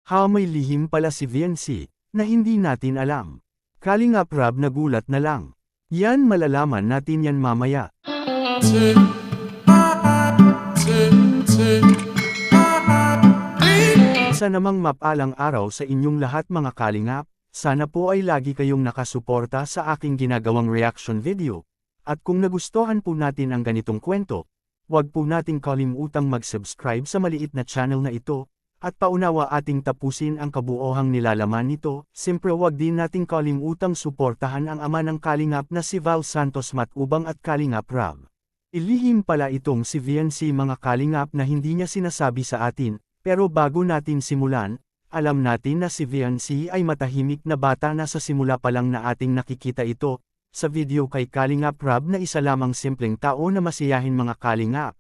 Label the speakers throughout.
Speaker 1: May lihim pala si VNC, na hindi natin alam. Kalingap Rab nagulat na lang. Yan malalaman natin yan mamaya. Isa namang mapalang araw sa inyong lahat mga kalingap, sana po ay lagi kayong nakasuporta sa aking ginagawang reaction video. At kung nagustuhan po natin ang ganitong kwento, huwag po nating kalimutang mag-subscribe sa maliit na channel na ito, at paunawa ating tapusin ang kabuohang nilalaman nito. Siyempre huwag din nating kalimutang suportahan ang ama ng kalingap na si Val Santos Matubang at Kalingap Rab. Ilihim pala itong si VNC mga kalingap na hindi niya sinasabi sa atin, pero bago natin simulan, alam natin na si VNC ay matahimik na bata na sa simula pa lang na ating nakikita ito, sa video kay Kalingap Rab na isa lamang simpleng tao na masiyahin mga kalingap.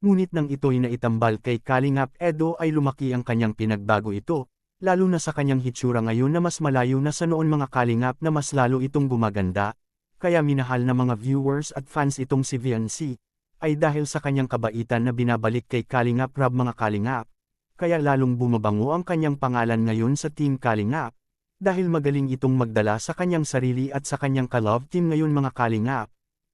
Speaker 1: Ngunit nang ito'y naitambal kay Kalingap Edo ay lumaki ang kanyang pinagbago ito, lalo na sa kanyang hitsura ngayon na mas malayo na sa noon mga kalingap na mas lalo itong gumaganda, kaya minahal na mga viewers at fans itong si VNC, ay dahil sa kanyang kabaitan na binabalik kay Kalingap Rab mga kalingap, kaya lalong bumabango ang kanyang pangalan ngayon sa Team Kalingap, dahil magaling itong magdala sa kanyang sarili at sa kanyang ka-love team ngayon mga kalingap.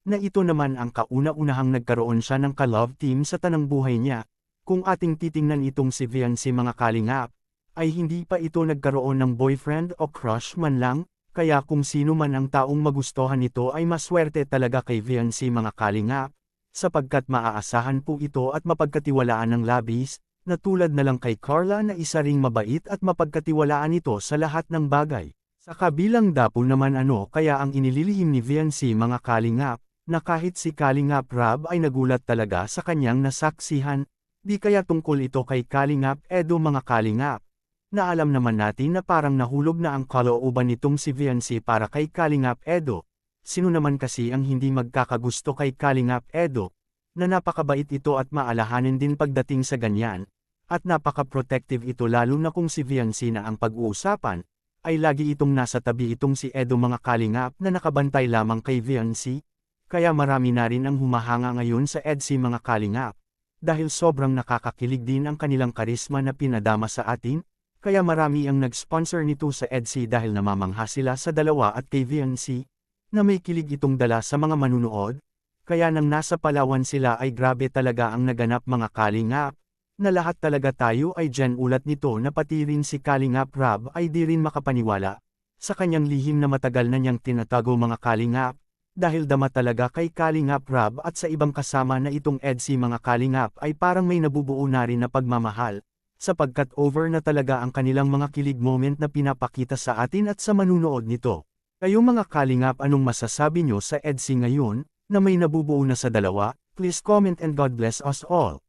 Speaker 1: Na ito naman ang kauna-unahang nagkaroon siya ng ka-love team sa tanang buhay niya. Kung ating titingnan itong si VNC mga kalingap, ay hindi pa ito nagkaroon ng boyfriend o crush man lang, kaya kung sino man ang taong magustuhan nito ay maswerte talaga kay VNC mga kalingap, sapagkat maaasahan po ito at mapagkatiwalaan ng labis, na tulad na lang kay Carla na isa ring mabait at mapagkatiwalaan ito sa lahat ng bagay. Sa kabilang dapol naman kaya ang inililihim ni VNC mga kalingap, na kahit si Kalingap Rab ay nagulat talaga sa kanyang nasaksihan, di kaya tungkol ito kay Kalingap Edo mga kalingap. Na alam naman natin na parang nahulog na ang kalooban nitong si VNC para kay Kalingap Edo. Sino naman kasi ang hindi magkakagusto kay Kalingap Edo, na napakabait ito at maalahanin din pagdating sa ganyan, at napaka-protective ito lalo na kung si VNC na ang pag-uusapan, ay lagi itong nasa tabi itong si Edo mga kalingap na nakabantay lamang kay VNC. Kaya marami na rin ang humahanga ngayon sa EDC mga kalingap. Dahil sobrang nakakakilig din ang kanilang karisma na pinadama sa atin, kaya marami ang nag-sponsor nito sa EDC dahil namamangha sila sa dalawa at kay VNC, na may kilig itong dala sa mga manunood, kaya nang nasa Palawan sila ay grabe talaga ang naganap mga kalingap, na lahat talaga tayo ay dyan ulat nito na pati rin si Kalingap Rab ay di rin makapaniwala, sa kanyang lihim na matagal na niyang tinatago mga kalingap. Dahil dama talaga kay Kalingap Rab at sa ibang kasama na itong EDC mga kalingap ay parang may nabubuo na rin na pagmamahal, sapagkat over na talaga ang kanilang mga kilig moment na pinapakita sa atin at sa manunood nito. Kayo mga kalingap anong masasabi nyo sa EDC ngayon, na may nabubuo na sa dalawa? Please comment and God bless us all.